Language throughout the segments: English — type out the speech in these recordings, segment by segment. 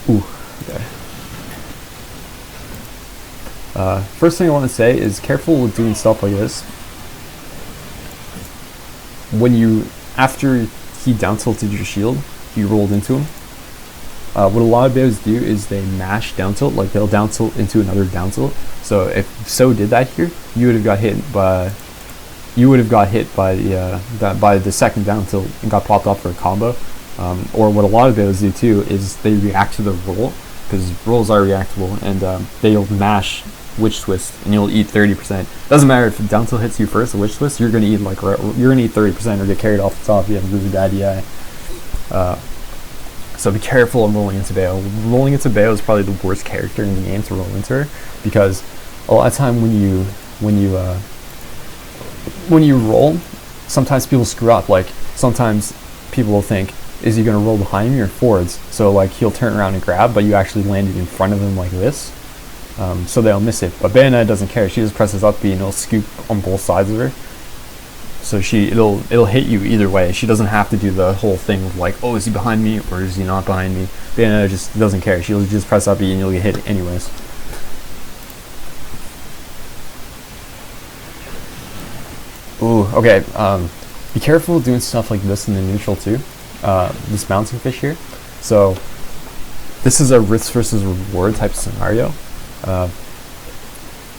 Ooh, okay. First thing I want to say is careful with doing stuff like this. When you, after he down tilted your shield, you rolled into him. What a lot of Baos do is they mash down tilt, like they'll down tilt into another down tilt. So if So did that here, you would have got hit by the second down tilt and got popped off for a combo. Or what a lot of Baos do too is they react to the roll, because rolls are reactable, and they'll mash Witch Twist and you'll eat 30%. Doesn't matter if the down tilt hits you first, a Witch Twist, you're gonna eat 30% or get carried off the top if you have a really bad DI. So be careful of rolling into Bayo. Rolling into Bayo is probably the worst character in the game to roll into her, because a lot of time when you roll, sometimes people screw up. Like sometimes people will think, is he gonna roll behind me or forwards? So like he'll turn around and grab, but you actually landed in front of him like this. So they'll miss it. But Bayonetta doesn't care. She just presses up B and it'll scoop on both sides of her. So it'll hit you either way. She doesn't have to do the whole thing of like, oh, is he behind me or is he not behind me? Bayonetta just doesn't care. She'll just press up B and you'll get hit anyways. Ooh, okay. Be careful doing stuff like this in the neutral too. This bouncing fish here. So this is a risk versus reward type of scenario.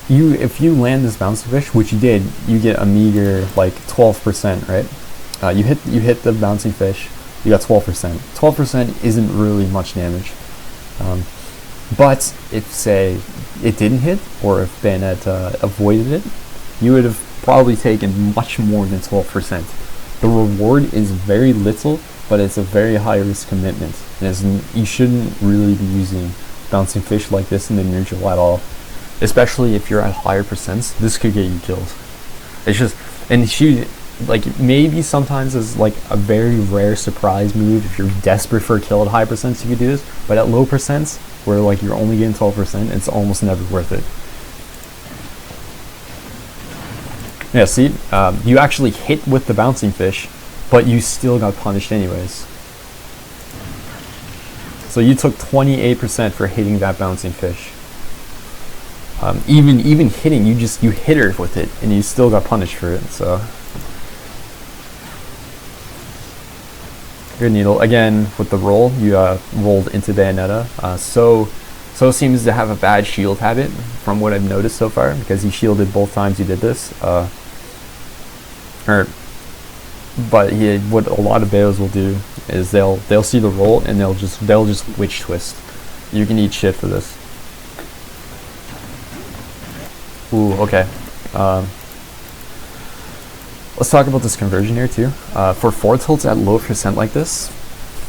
If you land this bouncing fish, which you did, you get a meager like 12%, right? You hit the bouncing fish, you got 12%. 12% isn't really much damage. But if say it didn't hit, or if Bayonetta avoided it, you would have probably taken much more than 12%. The reward is very little, but it's a very high risk commitment. And you shouldn't really be using bouncing fish like this in the neutral at all, especially if you're at higher percents. This could get you killed. It's just, and she, like, maybe sometimes is like a very rare surprise move. If you're desperate for a kill at high percents, you could do this, but at low percents where like you're only getting 12%, it's almost never worth it. Yeah, see, you actually hit with the bouncing fish, but you still got punished anyways. So you took 28% for hitting that bouncing fish. Even hitting, you hit her with it, and you still got punished for it. So good needle again with the roll. You rolled into Bayonetta. So seems to have a bad shield habit from what I've noticed so far, because he shielded both times you did this. But what a lot of Baos will do is they'll see the roll and they'll just Witch Twist. You can eat shit for this. Ooh, okay. Let's talk about this conversion here too. For forward tilts at low percent like this,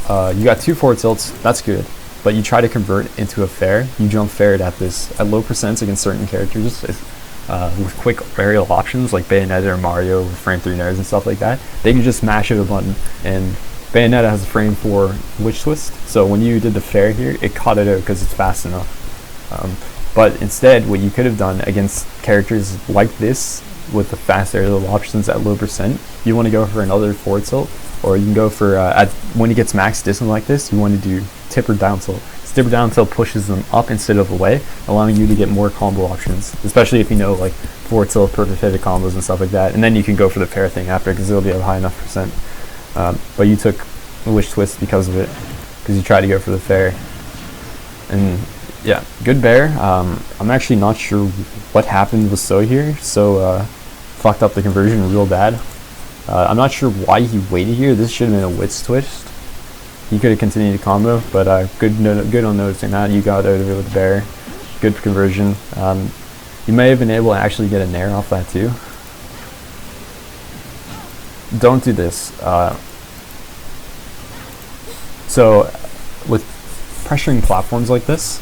you got 2 forward tilts, that's good. But you try to convert into a fair, you jump fair at this at low percents against certain characters. With quick aerial options like Bayonetta or Mario with frame 3 nairs and stuff like that, they can just mash a button, and Bayonetta has a frame 4 Witch Twist, so when you did the fair here, it caught it out because it's fast enough. But instead, what you could have done against characters like this with the fast aerial options at low percent, you want to go for another forward tilt, or you can go for when he gets max distance like this, you want to do tip or down tilt. Tip or down tilt pushes them up instead of away, allowing you to get more combo options, especially if you know like forward tilt, perfect pivot combos and stuff like that, and then you can go for the fair thing after because it'll be a high enough percent. But you took a Witch Twist because of it, because you tried to go for the fair. And yeah, good bear. I'm actually not sure what happened with So here. So fucked up the conversion real bad. I'm not sure why he waited here. This should have been a Witch Twist. He could have continued the combo, but good on noticing that. You got out of it with the bear. Good conversion. You may have been able to actually get a nair off that too. Don't do this. So with pressuring platforms like this,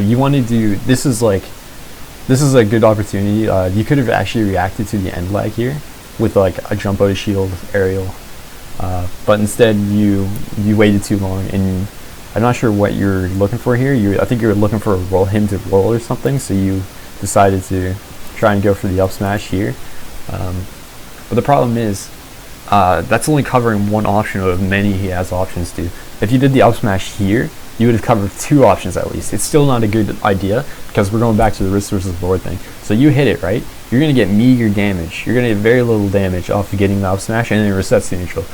you want to do, this is a good opportunity. You could have actually reacted to the end lag here with like a jump out of shield aerial. But instead you waited too long, and I'm not sure what you're looking for here. I think you're looking for him to roll or something, so you decided to try and go for the up smash here. But the problem is that's only covering one option out of many he has options to. If you did the up smash here, you would have covered 2 options at least. It's still not a good idea because we're going back to the risk versus reward thing. So you hit it, right? You're going to get meager damage. You're going to get very little damage off of getting the up smash, and then it resets to neutral.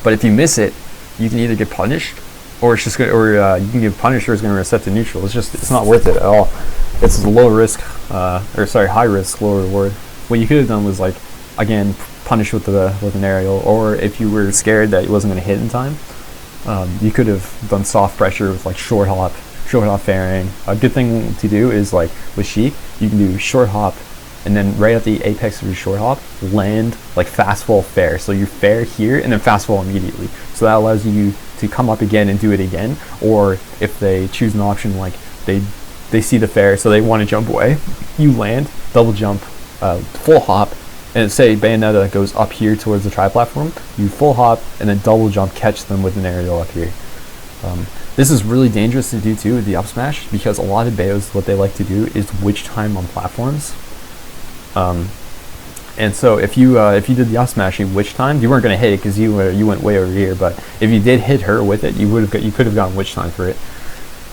But if you miss it, you can either get punished, or it's just gonna, or you can get punished, or it's going to reset to neutral. It's not worth it at all. It's a low risk, high risk, low reward. What you could have done was, like, again, punish with an aerial, or if you were scared that it wasn't going to hit in time, you could have done soft pressure with like short hop fairing. A good thing to do is, like with Sheik, you can do short hop, and then right at the apex of your short hop, land like fast fall fair. So you fair here and then fast fall immediately. So that allows you to come up again and do it again. Or if they choose an option like they see the fair, so they want to jump away, you land, double jump, full hop, and say Bayonetta goes up here towards the tri-platform, you full hop and then double jump, catch them with an aerial up here. This is really dangerous to do too with the up smash, because a lot of Bayos, what they like to do is witch time on platforms. And so if you did the up smash and witch time, you weren't going to hit it because you went way over here. But if you did hit her with it, you could have gotten witch time for it.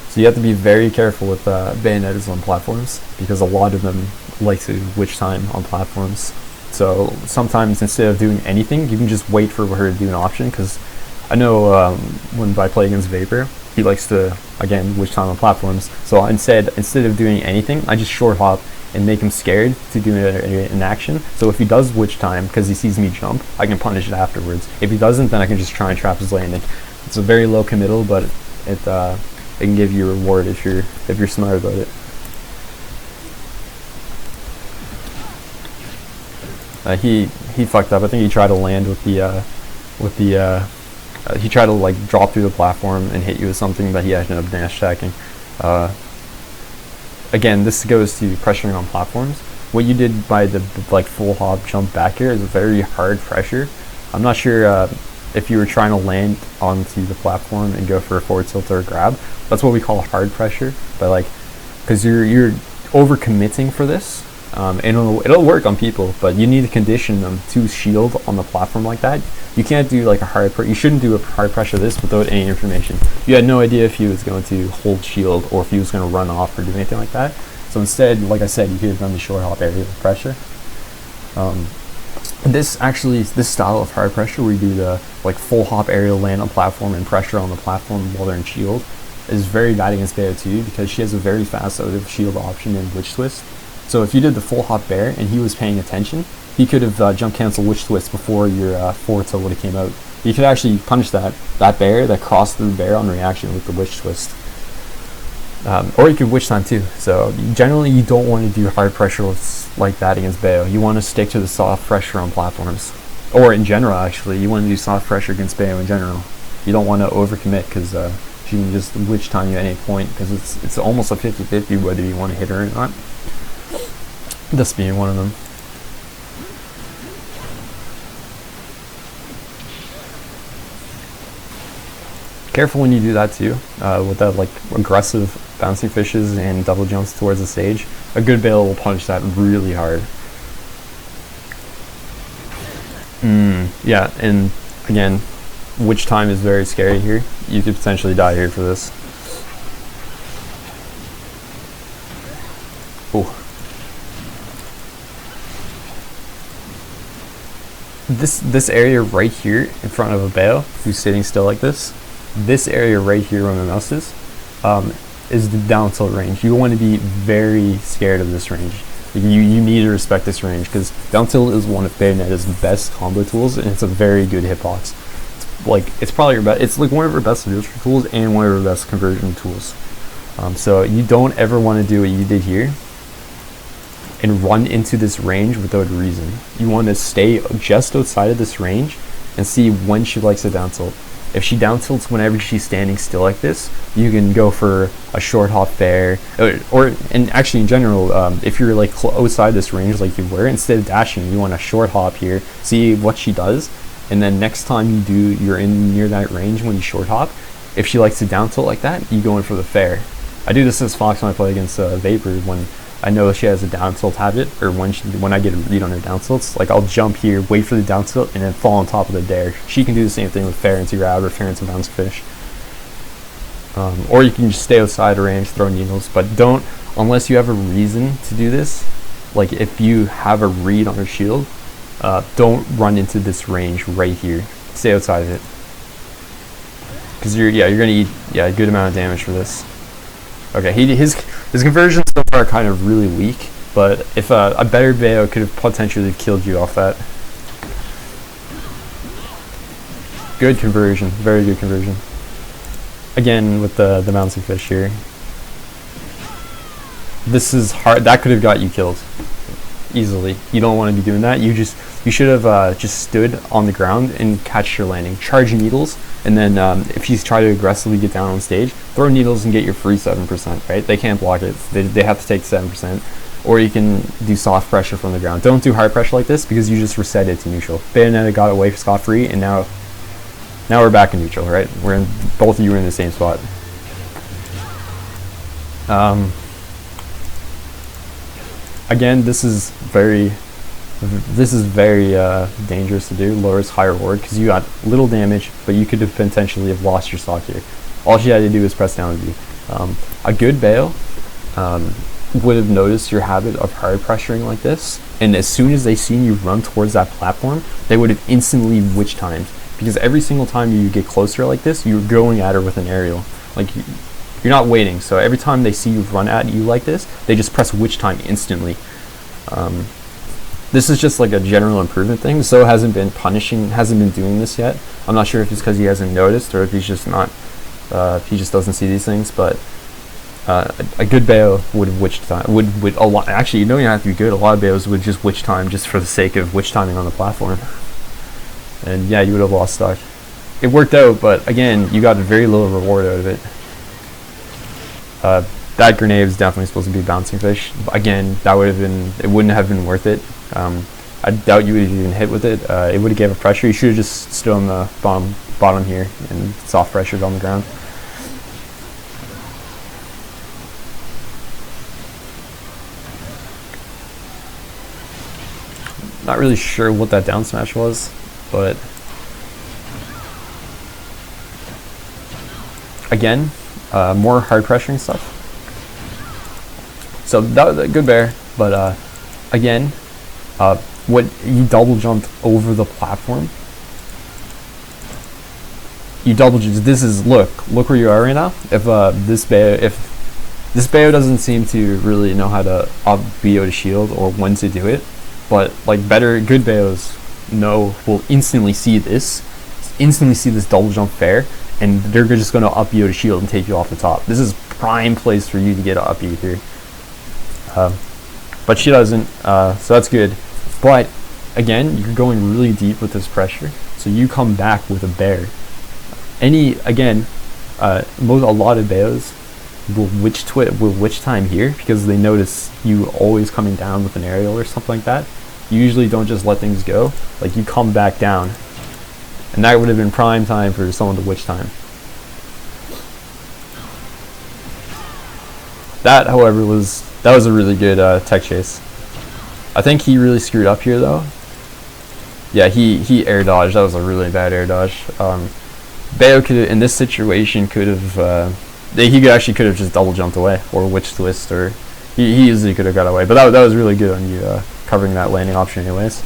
So you have to be very careful with Bayonettas on platforms, because a lot of them like to witch time on platforms. So sometimes instead of doing anything, you can just wait for her to do an option, because I know when I play against Vapor, he likes to, again, witch time on platforms. So instead of doing anything, I just short hop and make him scared to do an action. So if he does witch time because he sees me jump, I can punish it afterwards. If he doesn't, then I can just try and trap his landing. It's a very low committal, but it can give you a reward if you're smart about it. He fucked up. I think he tried to land with the he tried to like drop through the platform and hit you with something, but he ended up dash attacking. Again, this goes to pressuring on platforms. What you did by the like full hop jump back here is a very hard pressure. I'm not sure if you were trying to land onto the platform and go for a forward tilt or a grab. That's what we call hard pressure. But like, because you're over committing for this. And it'll work on people, but you need to condition them to shield on the platform like that. You can't do like a hard you shouldn't do a hard pressure this without any information. You had no idea if he was going to hold shield or if he was going to run off or do anything like that. So instead, like I said, you could have done the short hop area with pressure. This style of hard pressure where you do the like full hop aerial land on platform and pressure on the platform while they're in shield is very bad against Bayo too, because she has a very fast out of shield option in Witch Twist. So if you did the full hop bear and he was paying attention, he could have jump cancel Witch Twist before your forward tilt would have came out. You could actually punish that bear that crossed through bear on reaction with the Witch Twist. Or you could witch time too. So generally you don't want to do hard pressure like that against Bayo. You want to stick to the soft pressure on platforms. Or in general, actually, you want to do soft pressure against Bayo in general. You don't want to overcommit, because she can just witch time you at any point, because it's almost a 50-50 whether you want to hit her or not. This being one of them. Careful when you do that too, with that like aggressive bouncing fishes and double jumps towards the stage. A good Bayo will punish that really hard. Yeah, and again, witch time is very scary here. You could potentially die here for this. Oh. This area right here in front of a Bayo who's sitting still like this area right here where my mouse is the down tilt range. You want to be very scared of this range. You need to respect this range, because down tilt is one of Bayonetta's best combo tools, and it's a very good hitbox. It's probably it's like one of her best neutral tools and one of her best conversion tools. So you don't ever want to do what you did here and run into this range without a reason. You want to stay just outside of this range and see when she likes to down tilt. If she down tilts whenever she's standing still like this, you can go for a short hop there, and actually in general, if you're like outside this range like you were, instead of dashing, you want a short hop here, see what she does, and then next time you're in near that range when you short hop, if she likes to down tilt like that, you go in for the fair. I do this as Fox when I play against Vapor, when I know she has a down tilt habit, or when I get a read on her down tilts, like I'll jump here, wait for the down tilt, and then fall on top of the dare. She can do the same thing with fair into grab or fair into bounce fish. Or you can just stay outside of range, throw needles, but don't, unless you have a reason to do this, like if you have a read on your shield, don't run into this range right here. Stay outside of it. Because you're gonna eat a good amount of damage for this. Okay, his conversions so far are kind of really weak, but if a better Bayo could have potentially killed you off that. Good conversion, very good conversion. Again with the bouncing fish here. This is hard. That could have got you killed easily. You don't want to be doing that. You should have just stood on the ground and catch your landing. Charge needles, and then if you try to aggressively get down on stage, throw needles and get your free 7%. Right? They can't block it. They have to take 7%. Or you can do soft pressure from the ground. Don't do hard pressure like this because you just reset it to neutral. Bayonetta got away scot-free, and now we're back in neutral. Right? Both of you are in the same spot. Again, this is very dangerous to do. Lowers high reward because you got little damage, but you could have potentially have lost your stock here. All she had to do was press down with you. A good Bayo would have noticed your habit of hard pressuring like this, and as soon as they seen you run towards that platform, they would have instantly witch timed, because every single time you get closer like this, you're going at her with an aerial. Like, you're not waiting, so every time they see you run at you like this, they just press witch time instantly. This is just like a general improvement thing. So hasn't been doing this yet. I'm not sure if it's because he hasn't noticed or if he's just not, he just doesn't see these things, but a good Bayo would have witch time, would a lot, actually you don't even have to be good, a lot of Bayos would just witch time just for the sake of witch timing on the platform. And yeah, you would have lost stock. It worked out, but again, you got a very little reward out of it. That grenade is definitely supposed to be bouncing fish. Again, it wouldn't have been worth it. I doubt you would have even hit with it. It would have gave a pressure. You should have just stood on the bottom here and soft pressured on the ground. Not really sure what that down smash was, but again, more hard pressuring stuff. So that was a good bear, but again, what you double jumped over the platform. You double jumped. This is look where you are right now. If this Bayo doesn't seem to really know how to up BO to shield or when to do it, but like good Bayos will instantly see this double jump fair, and they're just going to up BO to shield and take you off the top. This is prime place for you to get up BO here. But she doesn't, so that's good. But again, you're going really deep with this pressure, so you come back with a bear. A lot of Bayos will witch time here because they notice you always coming down with an aerial or something like that. You usually don't just let things go, like you come back down, and that would have been prime time for someone to witch time. That, however, was a really good tech chase. I think he really screwed up here though. Yeah, he air dodged. That was a really bad air dodge. Bayo could, in this situation, could have he actually could have just double jumped away or witch twist, or he easily could have got away. But that was really good on you covering that landing option anyways.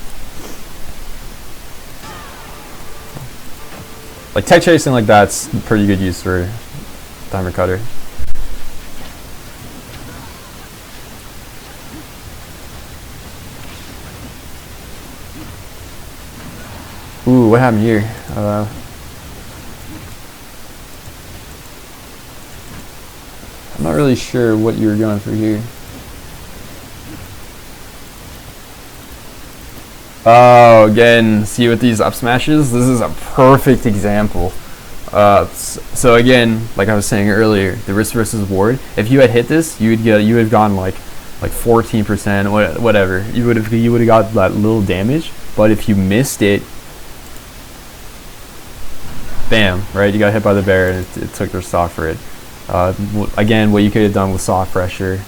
Like tech chasing like that's pretty good use for timer cutter. Ooh, what happened here? I'm not really sure what you were going for here. Oh, again, see with these up smashes, this is a perfect example. So again, like I was saying earlier, the risk versus reward. If you had hit this, you would have gone like 14%, whatever. You would have got that little damage. But if you missed it, bam, right? You got hit by the bear and it took their stock for it. Again, what you could have done with soft pressure,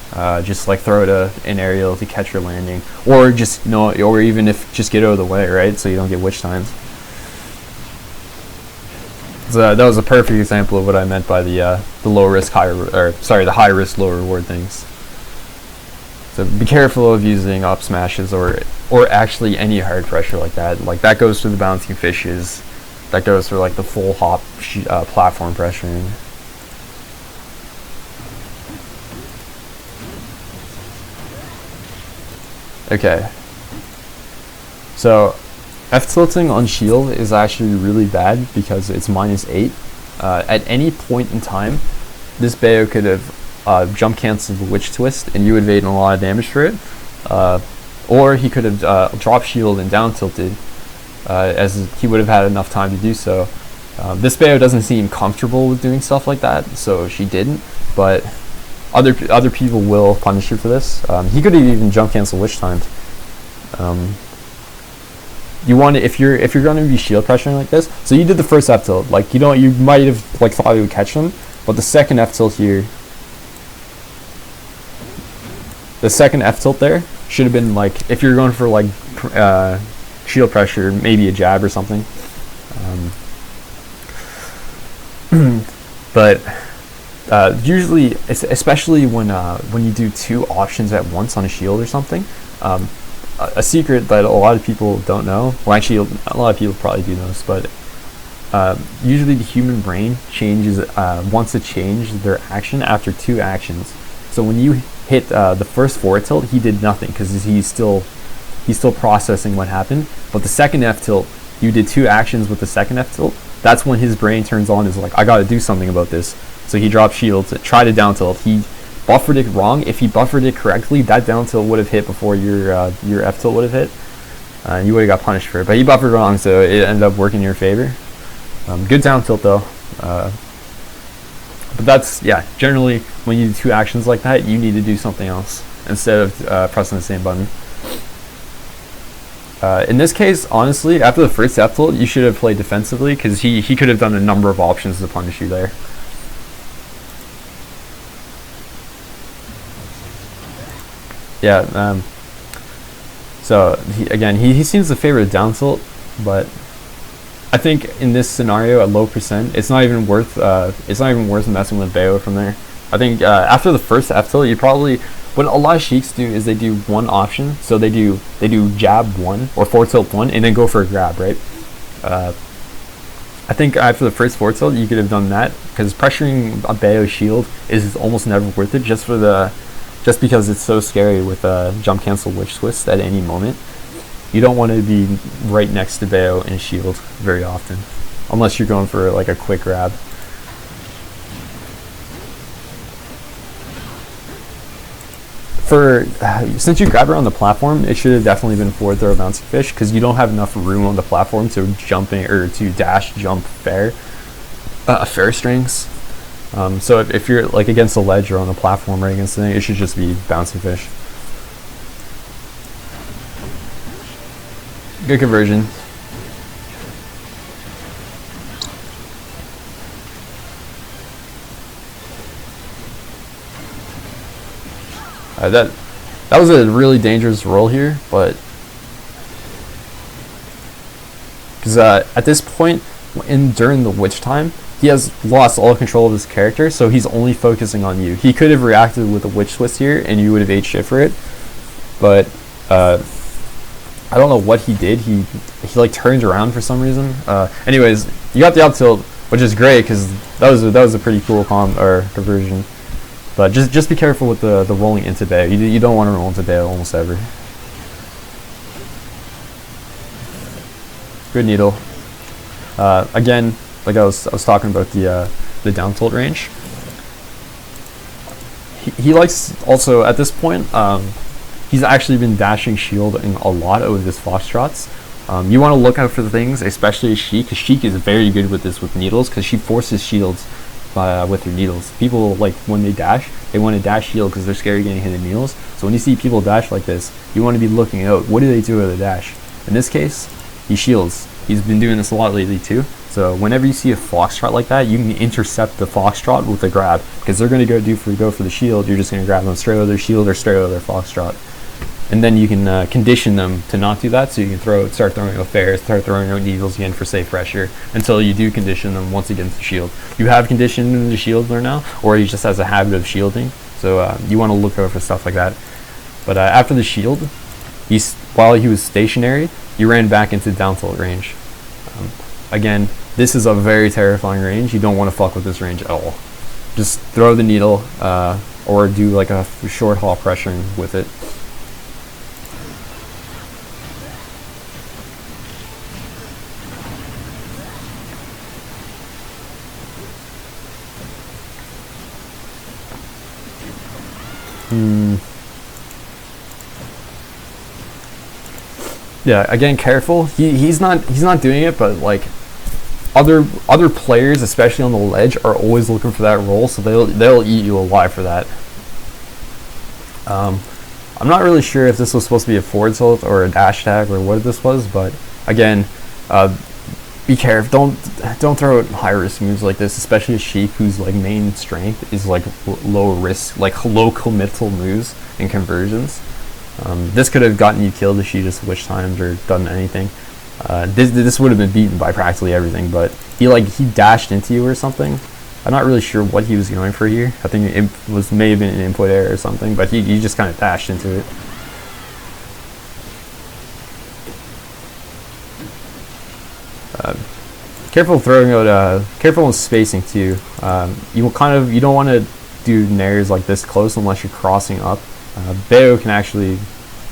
just like throw it an aerial to catch your landing, or just or even if just get out of the way, right? So you don't get witch times. So that was a perfect example of what I meant by the low risk, the high risk, low reward things. So be careful of using up smashes or actually any hard pressure like that. Like that goes for the bouncing fishes. That goes for like the full hop platform pressuring. Okay. So F tilting on shield is actually really bad because it's -8. At any point in time, this Bayo could have jump canceled the Witch Twist and you would have evaded a lot of damage for it. Or he could have dropped shield and down tilted, as he would have had enough time to do so. This Bayo doesn't seem comfortable with doing stuff like that, so she didn't, but other people will punish her for this. He could have even jump cancel Witch timed. You want to, if you're going to be shield pressuring like this, so you did the first F tilt, like you might have like thought you would catch them, but the second F tilt here, the second F tilt there should have been like, if you're going for like shield pressure, maybe a jab or something. But usually, especially when you do two options at once on a shield or something, a secret that a lot of people don't know, well actually a lot of people probably do know this, but usually the human brain wants to change their action after two actions. So when you hit the first forward tilt, he did nothing because he's still processing what happened. But the second F tilt, you did two actions with the second F tilt. That's when his brain turns on, is like, I got to do something about this. So he dropped shield to try to down tilt. He buffered it wrong. If he buffered it correctly, that down tilt would have hit before your F tilt would have hit. You would have got punished for it. But he buffered wrong, so it ended up working in your favor. Good down tilt though. But that's, yeah, generally when you do two actions like that, you need to do something else instead of pressing the same button. In this case, honestly, after the first F tilt, you should have played defensively because he could have done a number of options to punish you there. Yeah, so he seems to favor the down tilt, but I think in this scenario at low percent, it's not even worth messing with Bayo from there. I think after the first F tilt, you probably, what a lot of Sheiks do is they do one option, so they do jab one or forward tilt one and then go for a grab, right? I think after the first forward tilt, you could have done that because pressuring a Bayo shield is almost never worth it just because it's so scary with jump cancel Witch Twist at any moment. You don't want to be right next to Bayo and shield very often, unless you're going for like a quick grab. Since you grab her on the platform, it should have definitely been forward throw bouncing fish because you don't have enough room on the platform to to dash jump fair strings. So if you're like against the ledge or on the platform right against the thing, it should just be bouncing fish. Good conversion. That was a really dangerous roll here, but because at this point during the witch time, he has lost all control of his character, so he's only focusing on you. He could have reacted with a Witch Twist here, and you would have ate shit for it. But I don't know what he did. He like turned around for some reason. Anyways, you got the up tilt, which is great because that was a pretty cool conversion. But just be careful with the rolling into Bayo. You don't want to roll into Bayo almost ever. Good needle. Again, like I was talking about the down tilt range. He likes also at this point. He's actually been dashing shielding a lot over his foxtrots. You want to look out for the things, especially Sheik, because Sheik is very good with this with needles, because she forces shields with her needles. People, like, when they dash, they want to dash shield because they're scared of getting hit in needles. So when you see people dash like this, you want to be looking out. What do they do with the dash? In this case, he shields. He's been doing this a lot lately too. So whenever you see a foxtrot like that, you can intercept the foxtrot with a grab, because they're going to go for the shield. You're just going to grab them straight out of their shield or straight out of their foxtrot. and then you can condition them to not do that. So you can start throwing out fairs, start throwing out needles again for safe pressure until you do condition them once again to shield. You have conditioned the shieldler now, or he just has a habit of shielding. So you want to look out for stuff like that. But after the shield, while he was stationary, you ran back into down tilt range. Again, this is a very terrifying range. You don't want to fuck with this range at all. Just throw the needle or do like a short haul pressuring with it. Yeah, again, careful. He's not doing it, but like other players, especially on the ledge, are always looking for that roll, so they'll eat you alive for that. I'm not really sure if this was supposed to be a forward tilt or a dash tag or what this was, but again, be careful. Don't throw out high risk moves like this, especially a Sheik whose like main strength is like low risk, like low committal moves and conversions. This could have gotten you killed if she just switched times or done anything. This would have been beaten by practically everything, but he dashed into you or something. I'm not really sure what he was going for here. I think it may have been an input error or something, but he just kind of dashed into it. Careful throwing out, careful with spacing too. You don't want to do nairs like this close unless you're crossing up. Bayo can actually,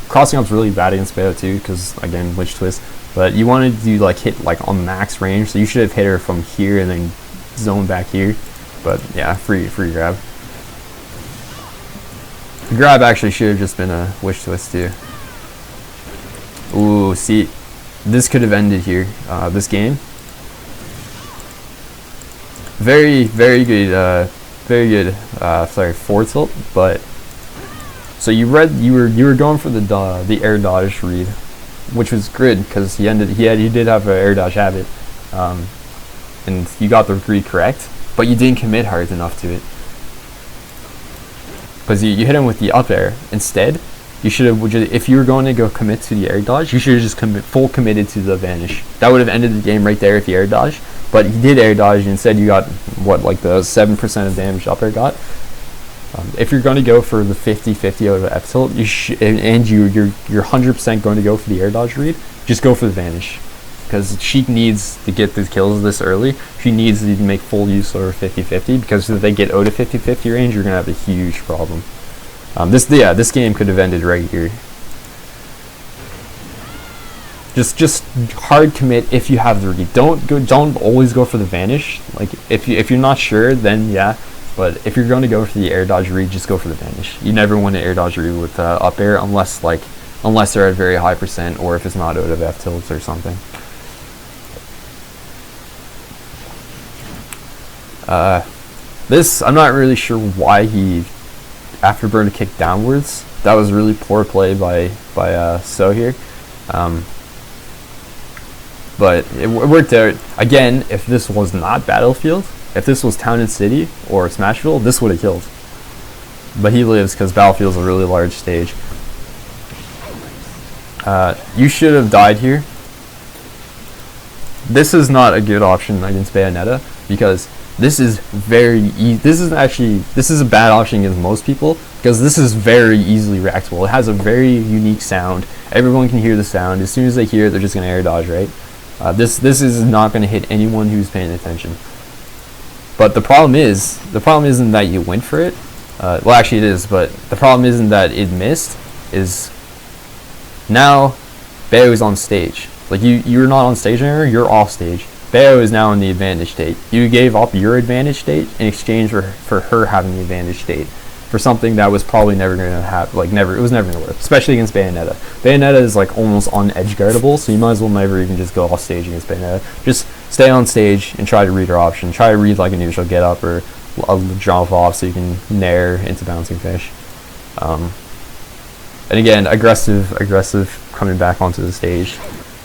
crossing up's really bad against Bayo too, because again, witch twist. But you want to do like hit like on max range, so you should have hit her from here and then zone back here. But yeah, free grab. The grab actually should have just been a witch twist too. Ooh, see, this could have ended here. This game. Very good. Sorry, forward tilt, but. So you were going for the air dodge read, which was good because he did have an air dodge habit, and you got the read correct, but you didn't commit hard enough to it because you hit him with the up air instead. You should have, if you were going to go commit to the air dodge, you should have just committed to the vanish. That would have ended the game right there if he air dodged, but he did air dodge and instead you got what, like the 7% of damage up air got. If you're going to go for the 50-50 out of F tilt, and you're 100% going to go for the air dodge read, just go for the vanish, because Sheik needs to get the kills this early. She needs to make full use of her 50-50, because if they get out of 50-50 range, you're going to have a huge problem. This game could have ended right here. Just hard commit if you have the read. Don't always go for the vanish. Like if you're not sure, then yeah. But if you're going to go for the air dodge read, just go for the vanish. You never want to air dodge read with up air unless they're at very high percent, or if it's not out of F tilts or something. This, I'm not really sure why he afterburner kicked downwards. That was really poor play by So here. But it worked out. Again, if this was not Battlefield, if this was Town and City or Smashville, this would have killed. But he lives because Battlefield's a really large stage. You should have died here. This is not a good option against Bayonetta because this is this is a bad option against most people because this is very easily reactable. It has a very unique sound. Everyone can hear the sound. As soon as they hear it, they're just going to air dodge, right? This is not going to hit anyone who's paying attention. But the problem isn't that you went for it. Well, actually it is, but the problem isn't that it missed. Is now Bayo is on stage. Like you're not on stage anymore. You're off stage. Bayo is now in the advantage state. You gave up your advantage state in exchange for her having the advantage state for something that was probably never going to happen. Like it was never going to work, especially against Bayonetta. Bayonetta is like almost on-edge guardable, so you might as well never even just go off stage against Bayonetta. Just stay on stage and try to read her option. Try to read like a neutral get up or a jump off so you can nair into bouncing fish. And again, aggressive coming back onto the stage.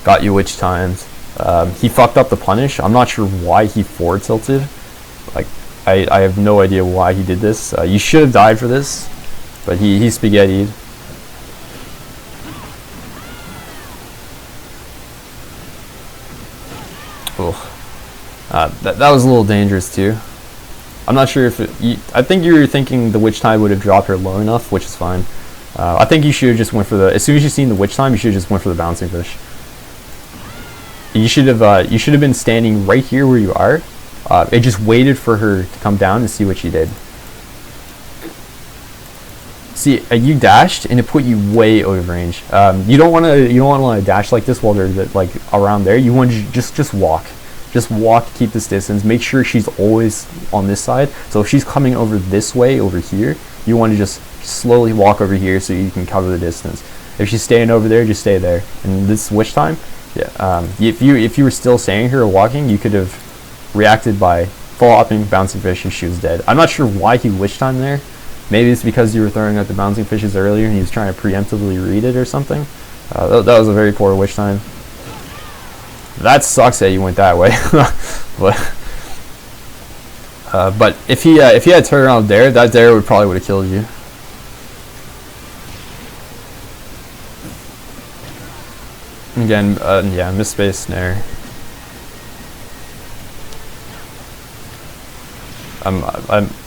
Got you witch times. He fucked up the punish. I'm not sure why he forward tilted. Like I have no idea why he did this. You should have died for this, but he spaghettied. That was a little dangerous too. I'm not sure if I think you were thinking the witch time would have dropped her low enough, which is fine. I think you should have just went for the, as soon as you seen the witch time, you should have just went for the bouncing fish. You should have been standing right here where you are. It just waited for her to come down and see what she did. See, you dashed and it put you way out of range. You don't want to dash like this while they're like around there. You want to just walk. Just walk, keep this distance. Make sure she's always on this side. So if she's coming over this way, over here, you want to just slowly walk over here so you can cover the distance. If she's staying over there, just stay there. And this witch time, yeah. If you were still staying here or walking, you could have reacted by flopping bouncing fish and she was dead. I'm not sure why he witch time there. Maybe it's because you were throwing out the bouncing fishes earlier and he was trying to preemptively read it or something. That was a very poor witch time. That sucks that you went that way. But if he had turned around there, that dare would have killed you. Again, yeah, misspaced snare.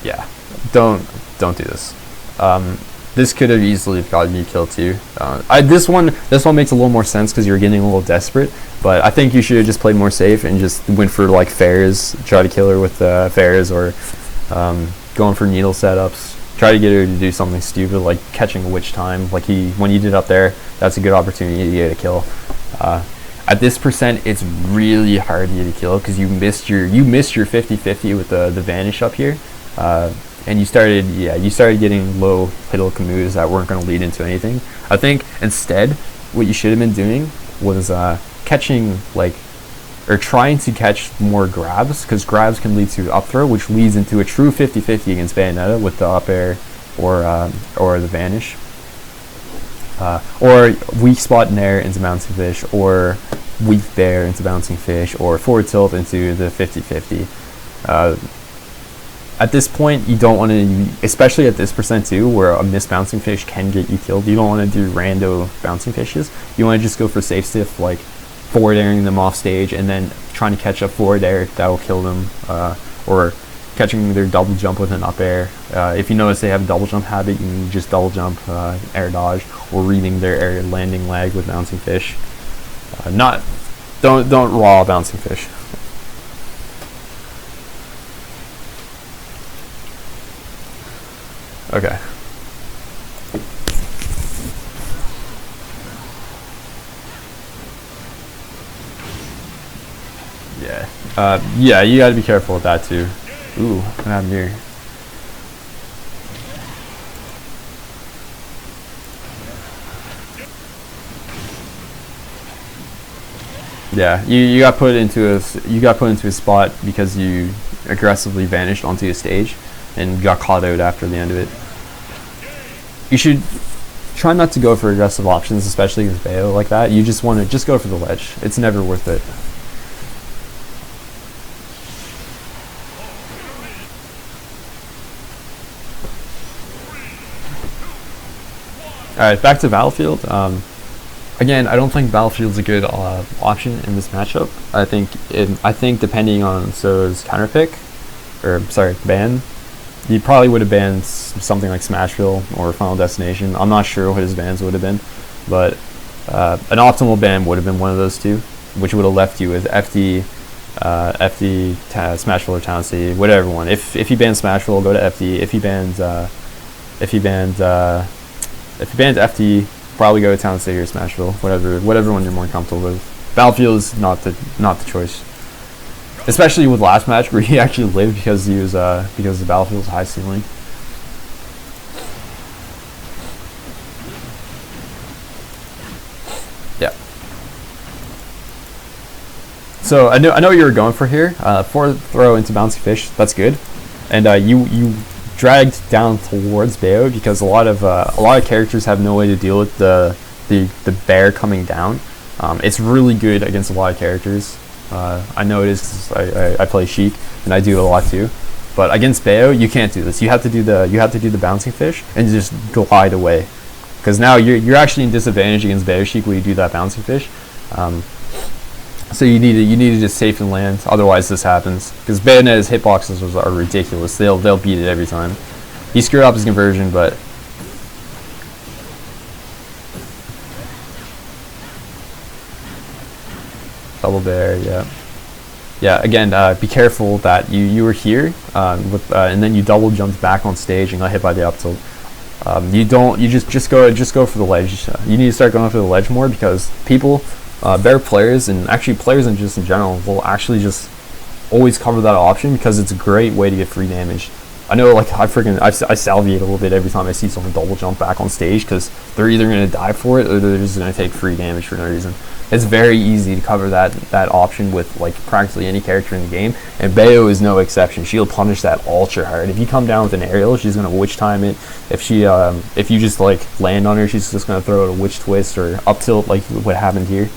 Yeah, don't do this. This could have easily gotten you killed too. This one makes a little more sense because you're getting a little desperate. But I think you should have just played more safe and just went for like fairs, try to kill her with fairs, or going for needle setups. Try to get her to do something stupid like catching a witch time. Like when you did up there, that's a good opportunity to get a kill. At this percent, it's really hard to get a kill because you missed your 50-50 with the vanish up here. And you started getting low hiddle Camus that weren't going to lead into anything. I think instead, what you should have been doing was catching or trying to catch more grabs, because grabs can lead to up throw, which leads into a true 50-50 against Bayonetta with the up air or the vanish, or weak spot nair into bouncing fish, or weak bear into bouncing fish, or forward tilt into the 50-50. At this point, you don't want to, especially at this percent too, where a missed bouncing fish can get you killed. You don't want to do rando bouncing fishes. You want to just go for safe stiff, like forward airing them off stage and then trying to catch up forward air that will kill them, or catching their double jump with an up air. If you notice they have a double jump habit, you can just double jump, air dodge, or reading their air landing lag with bouncing fish. Don't raw bouncing fish. Okay. Yeah, you gotta be careful with that too. Ooh, what happened here? Yeah, you got put into a spot because you aggressively vanished onto a stage and got caught out after the end of it. You should try not to go for aggressive options, especially with Bayo like that. You just want to go for the ledge. It's never worth it. Alright, back to Battlefield. Again, I don't think Battlefield's a good option in this matchup. I think depending on So's counter pick, or sorry, ban, he probably would have banned something like Smashville or Final Destination. I'm not sure what his bans would have been, but an optimal ban would have been one of those two, which would have left you with FD, Smashville or Town City, whatever one. If he bans Smashville, go to FD. If he bans FD, probably go to Town City or Smashville, whatever one you're more comfortable with. Battlefield is not the choice. Especially with last match where he actually lived because the Battlefield's high ceiling. Yeah. So I know what you were going for here. Forward throw into bouncing fish, that's good. And you dragged down towards Bayo because a lot of characters have no way to deal with the bear coming down. It's really good against a lot of characters. I know it is 'cause I play Sheik and I do it a lot too, but against Bayo you can't do this. You have to do the bouncing fish and just glide away, because now you're actually in disadvantage against Bayo Sheik when you do that bouncing fish. So you need to just safe and land. Otherwise, this happens because Bayonetta's hitboxes are ridiculous. They'll beat it every time. He screwed up his conversion, but double bear, yeah. Yeah, again, be careful that you were here and then you double jumped back on stage and got hit by the up tilt. You just go for the ledge. You need to start going for the ledge more because people, better players and actually players in general will actually just always cover that option because it's a great way to get free damage. I know, like I salviate a little bit every time I see someone double jump back on stage because they're either going to die for it or they're just going to take free damage for no reason. It's very easy to cover that option with like practically any character in the game, and Bayo is no exception. She'll punish that ultra hard. If you come down with an aerial, she's gonna witch time it. If you just like land on her, she's just gonna throw out a witch twist or up tilt like what happened here.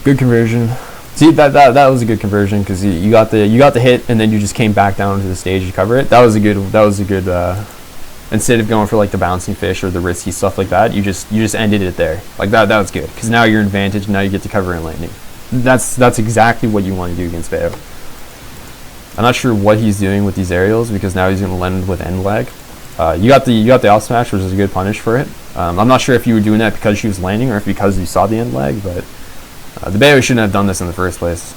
Good conversion. See that was a good conversion because you got the hit and then you just came back down to the stage to cover it. That was a good. Instead of going for like the bouncing fish or the risky stuff like that, you just ended it there. Like that was good because now you're in advantage. Now you get to cover and landing. That's exactly what you want to do against Bayo. I'm not sure what he's doing with these aerials because now he's going to land with end lag. You got the out smash, which is a good punish for it. I'm not sure if you were doing that because she was landing or if because you saw the end lag, but the Bayo shouldn't have done this in the first place.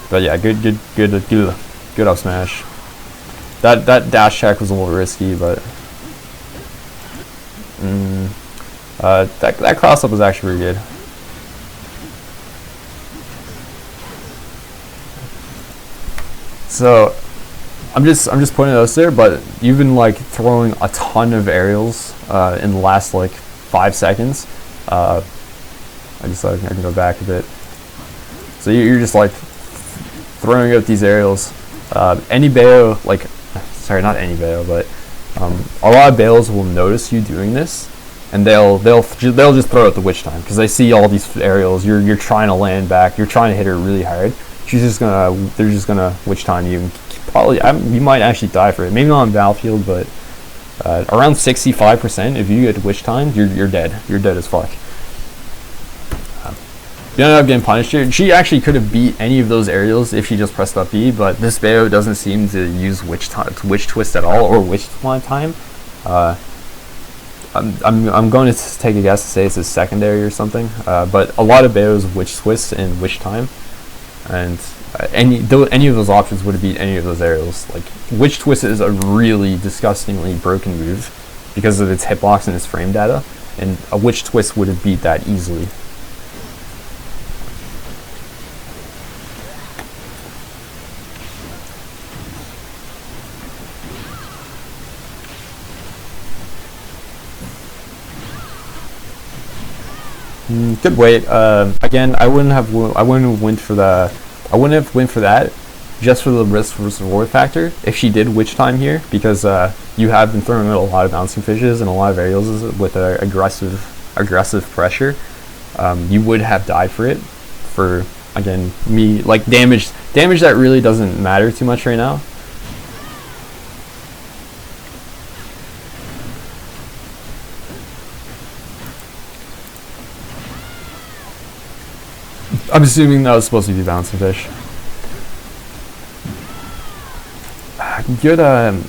But yeah, good up smash. That dash check was a little risky, but that cross up was actually pretty good. So I'm just putting those there, but you've been like throwing a ton of aerials in the last like 5 seconds. I can go back a bit. So you're just like throwing out these aerials. Any Bayo, like, sorry, not any Bayo, but a lot of Bayos will notice you doing this, and they'll just throw out the witch time because they see all these aerials. You're trying to land back. You're trying to hit her really hard. They're just gonna witch time you. And probably you might actually die for it. Maybe not on Battlefield, but around 65%. If you get witch timed, you're dead. You're dead as fuck. You ended up getting punished here. She actually could have beat any of those aerials if she just pressed up B, but this Bayo doesn't seem to use witch twist at all or witch time. I'm going to take a guess to say it's a secondary or something, but a lot of Bayos witch twist and witch time, and any of those options would have beat any of those aerials. Like witch twist is a really disgustingly broken move because of its hitbox and its frame data, and a witch twist would have beat that easily. Good weight. Again, I wouldn't have went for that just for the risk versus reward factor if she did witch time here, because you have been throwing out a lot of bouncing fishes and a lot of aerials with aggressive pressure. You would have died for it. For again, me like damage that really doesn't matter too much right now. I'm assuming that was supposed to be bouncing fish. Good. I'm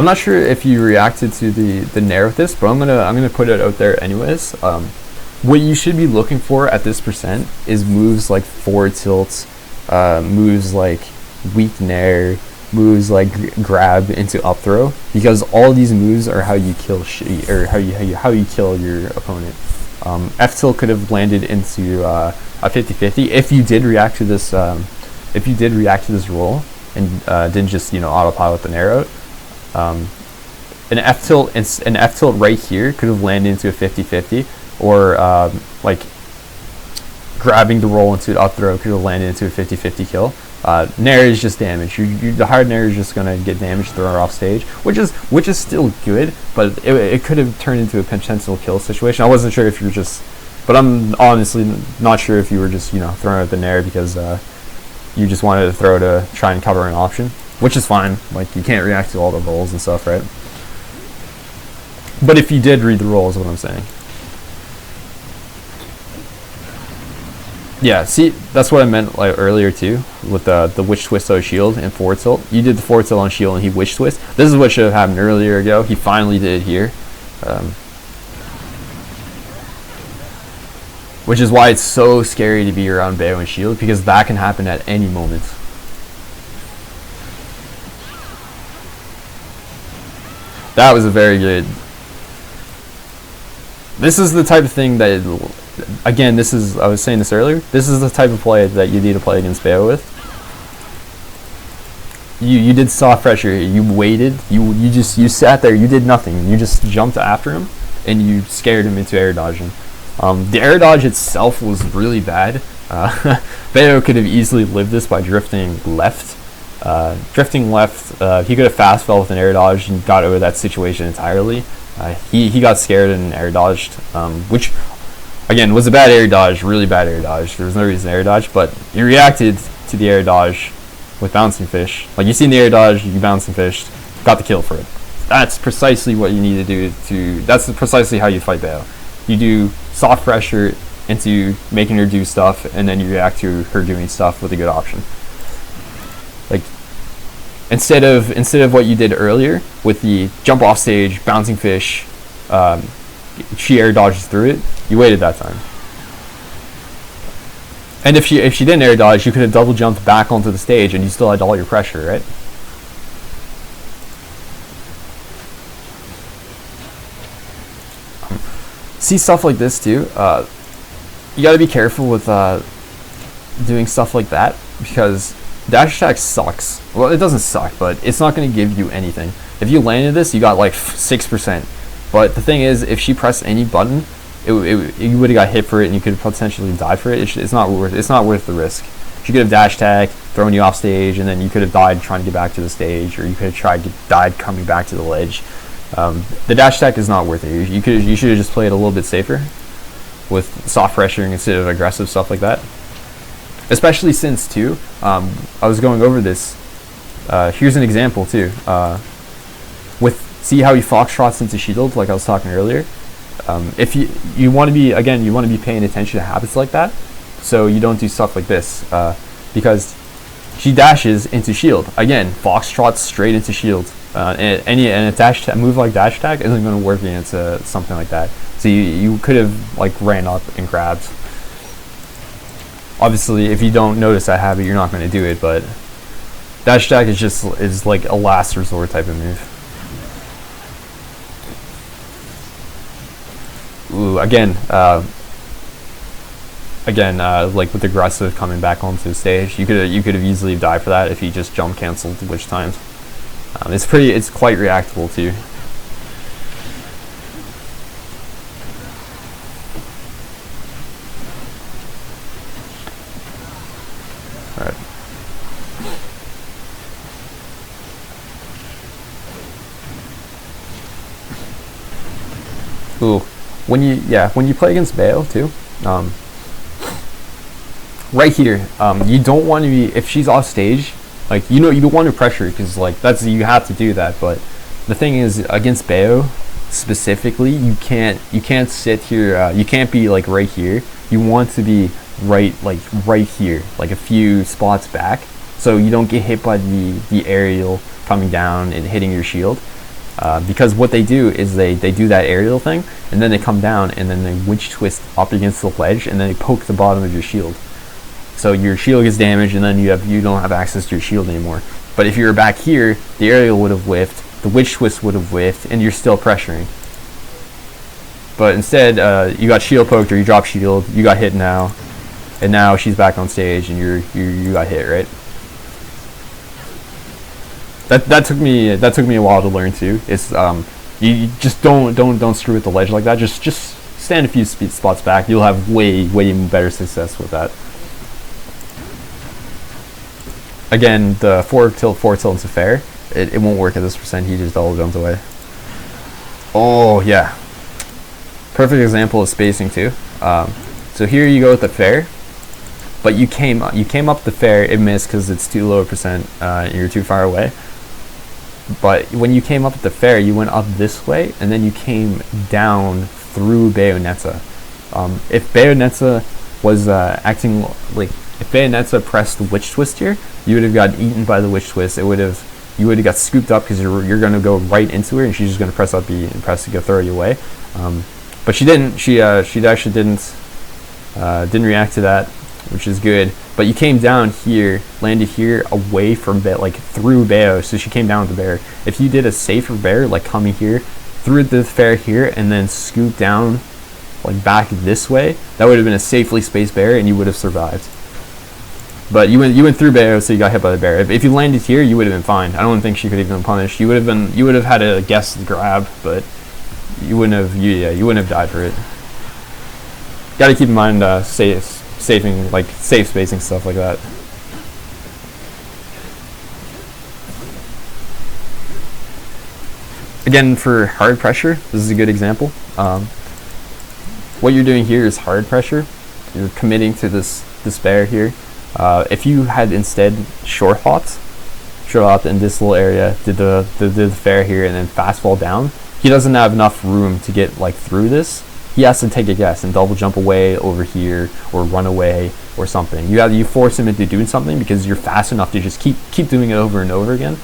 not sure if you reacted to the Nair with this, but I'm gonna put it out there anyways. What you should be looking for at this percent is moves like forward tilts, moves like weak Nair, moves like grab into up throw, because all these moves are how you kill how you kill your opponent. F tilt could have landed into a 50-50 if you did react to this roll and didn't just autopilot the Nair out. An F tilt right here could have landed into a 50-50, or like grabbing the roll into up throw could have landed into a 50-50 kill. Nair is just damage. The hard Nair is just gonna get damage thrown off stage, which is still good, but it could have turned into a potential kill situation. I wasn't sure if you were just, but I'm honestly not sure if you were just throwing out the Nair because you just wanted to throw to try and cover an option, which is fine. Like you can't react to all the rolls and stuff, right? But if you did read the rules, is what I'm saying. Yeah, see, that's what I meant like earlier too, with the witch twist on shield and forward tilt. You did the forward tilt on shield and he witch twist. This is what should have happened earlier ago. He finally did it here. Which is why it's so scary to be around Bayo and shield, because that can happen at any moment. That was a very good... This is the type of thing that... Again, this is, I was saying this earlier, this is the type of play that you need to play against Bayo with. You did soft pressure, you waited, you sat there, you did nothing, you just jumped after him, and you scared him into air dodging. The air dodge itself was really bad. Bayo could have easily lived this by drifting left. He could have fast fell with an air dodge and got over that situation entirely. He got scared and air dodged, which... Again, was a bad air dodge, really bad air dodge. There was no reason to air dodge, but you reacted to the air dodge with bouncing fish. Like, you seen the air dodge, you bouncing fished, got the kill for it. That's precisely what you need to do that's precisely how you fight Bayo. You do soft pressure into making her do stuff, and then you react to her doing stuff with a good option. Like, instead of what you did earlier with the jump off stage, bouncing fish, she air dodges through it, you waited that time. And if she didn't air dodge, you could have double jumped back onto the stage and you still had all your pressure, right? See stuff like this too. You gotta be careful with doing stuff like that, because dash attack sucks. Well, it doesn't suck, but it's not gonna give you anything. If you landed this, you got like 6%. But the thing is, if she pressed any button, you would have got hit for it, and you could potentially die for it. It's not worth the risk. She could have dash tag, thrown you off stage, and then you could have died trying to get back to the stage, or you could have died coming back to the ledge. The dash tag is not worth it. You should have just played a little bit safer with soft pressuring instead of aggressive stuff like that. Especially since too, I was going over this. Here's an example too. See how he foxtrots into shield, like I was talking earlier. If you want to be paying attention to habits like that, so you don't do stuff like this, because she dashes into shield. Again, foxtrots straight into shield, and a move like dash attack isn't going to work against something like that. So you could have like ran up and grabbed. Obviously, if you don't notice that habit, you're not going to do it. But dash attack is like a last resort type of move. Ooh, again, like with aggressive coming back onto the stage, you could have easily died for that if you just jump canceled which times. It's quite reactable too. All right. Ooh. When you play against Bayo too, right here, you don't want to be, if she's off stage, like, you don't want to pressure, because like you have to do that. But the thing is, against Bayo specifically, you can't sit here, you can't be like right here. You want to be right here, like a few spots back, so you don't get hit by the aerial coming down and hitting your shield. Because what they do is they do that aerial thing, and then they come down and then they witch twist up against the ledge, and then they poke the bottom of your shield. So your shield gets damaged, and then you don't have access to your shield anymore. But if you were back here, the aerial would have whiffed, the witch twist would have whiffed, and you're still pressuring. But instead, you got shield poked, or you drop shield, you got hit now, and now she's back on stage, and you got hit, right? That took me a while to learn too. It's you just don't screw with the ledge like that. Just stand a few spots back. You'll have way better success with that. Again, the forward tilt into fair, it won't work at this percent. He just double jumped away. Oh yeah, perfect example of spacing too. So here you go with the fair, but you came up the fair, it missed because it's too low a percent, and you're too far away. But when you came up at the fair, you went up this way, and then you came down through Bayonetta. If Bayonetta was acting like, if Bayonetta pressed the Witch Twist here, you would have gotten eaten by the Witch Twist. You would have got scooped up because you're going to go right into her, and she's just going to press up B and press to go throw you away. But she didn't. She actually didn't react to that, which is good. But you came down here, landed here, away from like through Bayo, so she came down with the bear. If you did a safer bear, like coming here, through the fair here, and then scoop down like back this way, that would have been a safely spaced bear, and you would have survived. But you went through Bayo, so you got hit by the bear. If you landed here, you would have been fine. I don't think she could even been punished. You would have had a guess the grab, but you wouldn't have died for it. Got to keep in mind saving, like safe spacing, stuff like that. Again, for hard pressure, this is a good example. What you're doing here is hard pressure. You're committing to this bear here. If you had instead short hopped in this little area, did the fair here, and then fastball down, he doesn't have enough room to get like through this. He has to take a guess and double jump away over here, or run away, or something. You force him into doing something because you're fast enough to just keep doing it over and over again.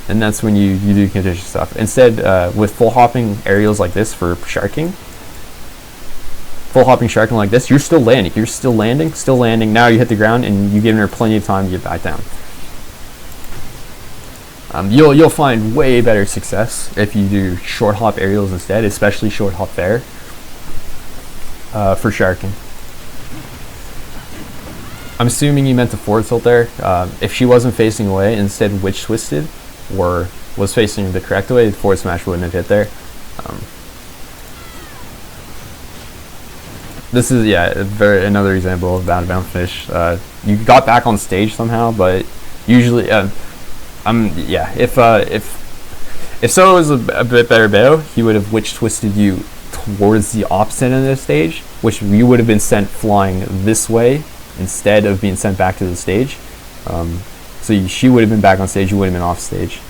And that's when you do condition stuff. Instead, with full hopping aerials like this for sharking, full hopping sharking like this, you're still landing. You're still landing. Now you hit the ground, and you're giving her plenty of time to get back down. You'll find way better success if you do short hop aerials instead, especially short hop fair for sharking. I'm assuming you meant the forward tilt there. If she wasn't facing away, instead witch twisted, or was facing the correct way, the forward smash wouldn't have hit there. This is another example of bound fish. You got back on stage somehow, but usually if Soho was a bit better Bayo, he would have witch twisted you towards the opposite end of the stage, which you would have been sent flying this way instead of being sent back to the stage. So she would have been back on stage, you would have been off stage.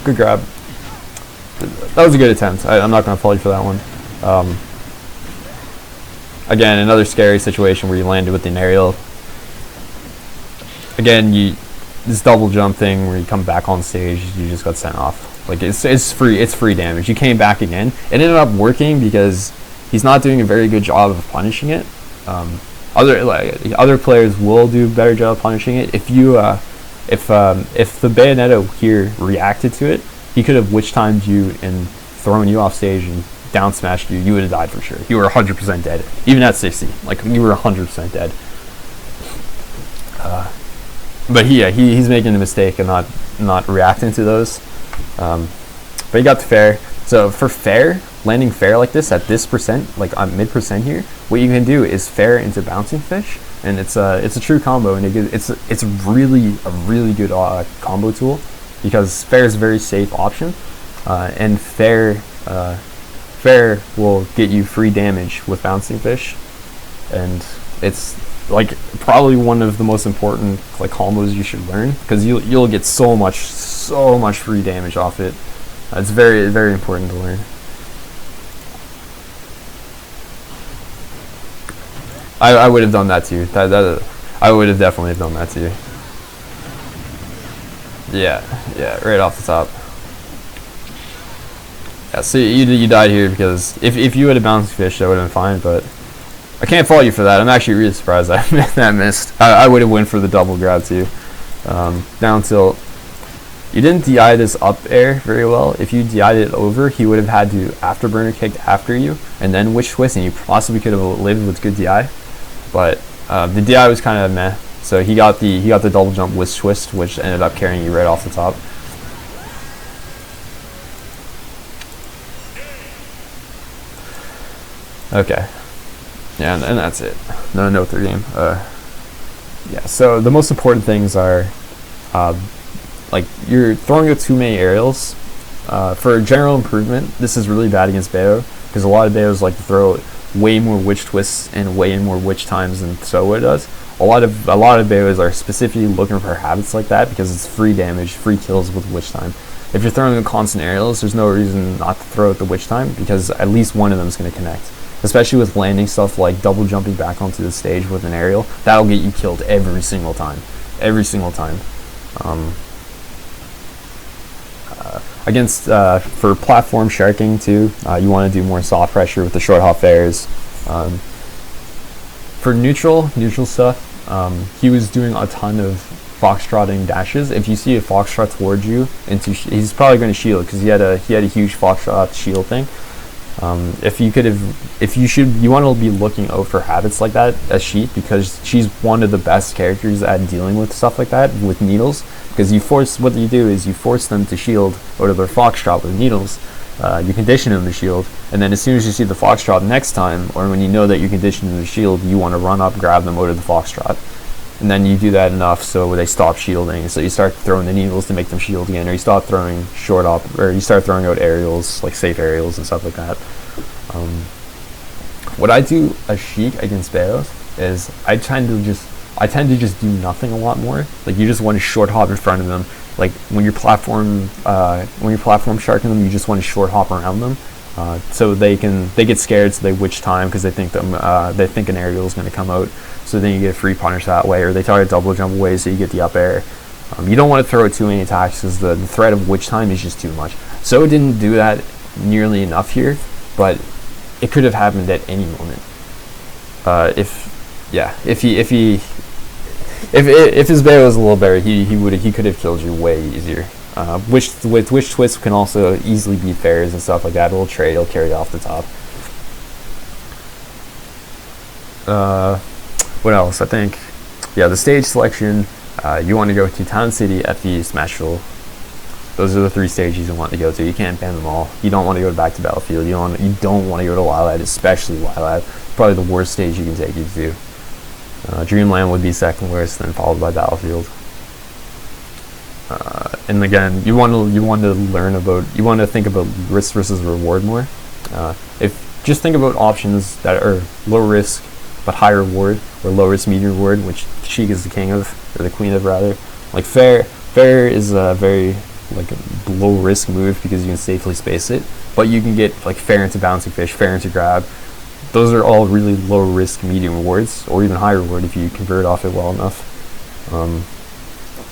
Good grab. That was a good attempt. I'm not going to fault you for that one. Again, another scary situation where you landed with an aerial. Again, this double jump thing where you come back on stage, you just got sent off. Like it's free damage. You came back again. It ended up working because he's not doing a very good job of punishing it. Other players will do a better job of punishing it. If the Bayonetta here reacted to it, he could have witch timed you and thrown you off stage and down smashed you. You would have died for sure. You were 100% dead, even at 60. Like you were 100% dead. But he's making a mistake and not reacting to those. But he got the fair. So for fair, landing fair like this at this percent, like on mid percent here, what you can do is fair into bouncing fish, and it's a true combo, and it's really a really good combo tool, because fair is a very safe option, and fair will get you free damage with bouncing fish, and it's like probably one of the most important like combos you should learn, because you'll get so much free damage off it. It's very, very important to learn. I would have done that too. I would have definitely done that too. Yeah, right off the top. Yeah, so you died here because if you would have bounced fish, that would have been fine, but I can't fault you for that. I'm actually really surprised that missed. I would have went for the double grab too. Down tilt. You didn't DI this up air very well. If you DI'd it over, he would have had to afterburner kick after you and then witch twist, and you possibly could have lived with good DI. But the DI was kind of meh. So he got the double jump witch twist, which ended up carrying you right off the top. Okay. Yeah, and that's it. No third game. Yeah. So the most important things are. Like you're throwing out too many aerials. For general improvement, this is really bad against Bayo, because a lot of Bayos like to throw way more witch twists and way more witch times than Sowa does. A lot of Beows are specifically looking for habits like that because it's free damage, free kills with witch time. If you're throwing the constant aerials, there's no reason not to throw out the witch time because at least one of them is going to connect. Especially with landing stuff like double jumping back onto the stage with an aerial, that'll get you killed every single time. Every single time. Against for platform sharking too, you want to do more soft pressure with the short hop fairs. For neutral stuff, he was doing a ton of foxtrotting dashes. If you see a foxtrot towards you, he's probably going to shield because he had a huge foxtrot shield thing. You want to be looking out for habits like that as Sheik because she's one of the best characters at dealing with stuff like that with needles. Because what you do is you force them to shield out of their foxtrot with needles. You condition them to shield, and then as soon as you see the foxtrot next time, or when you know that you condition them to shield, you want to run up, grab them out of the foxtrot. And then you do that enough so they stop shielding. So you start throwing the needles to make them shield again, or you start throwing or you start throwing out aerials, like safe aerials and stuff like that. What I do as Sheik against Beos is I tend to just do nothing a lot more. Like you just want to short hop in front of them. Like when you're platform sharking them, you just want to short hop around them. So they get scared, so they witch time because they think an aerial is going to come out. So then you get a free punish that way, or they try to double jump away, so you get the up air. You don't want to throw too many attacks because the threat of witch time is just too much. So it didn't do that nearly enough here, but it could have happened at any moment. If his bear was a little better, he could have killed you way easier. Witch twist can also easily beat fairs and stuff like that. It'll trade, it'll carry off the top. What else? I think, the stage selection. You want to go to Town City, FE, Smashville. Those are the 3 stages you want to go to. You can't ban them all. You don't want to go back to Battlefield. You don't want to go to Wildad, especially Wildad. Probably the worst stage you can take you to. Dreamland would be second worst, then followed by Battlefield. And again, you want to think about risk versus reward more. Just think about options that are low risk but high reward, or low risk medium reward, which Sheik is the king of, or the queen of rather. Like fair is a very low risk move because you can safely space it, but you can get like fair into bouncing fish, fair into grab. Those are all really low risk medium rewards, or even high reward if you convert off it well enough.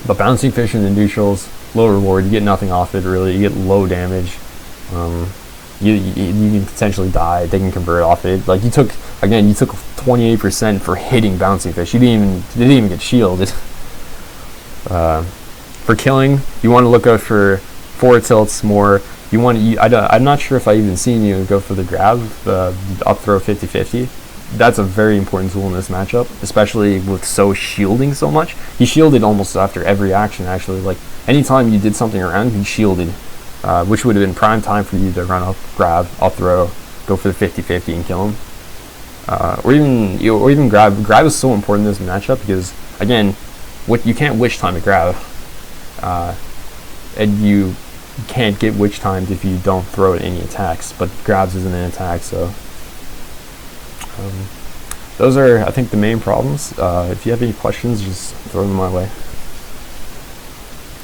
But bouncing fish in the neutrals, low reward, you get nothing off it really, you get low damage. You can potentially die, they can convert off it. Like you took 28% for hitting bouncing fish. They didn't even get shielded. For killing, you want to look out for forward tilts more. I'm not sure if I even seen you go for the grab, up throw 50-50. That's a very important tool in this matchup, especially with So shielding so much. He shielded almost after every action, actually. Like, anytime you did something around, he shielded, which would have been prime time for you to run up, grab, up throw, go for the 50-50 and kill him. Or even grab. Grab is so important in this matchup because, again, you can't witch time a grab. And you can't get witch timed if you don't throw any attacks, but grabs isn't an attack, so those are, I think, the main problems. If you have any questions, just throw them my way.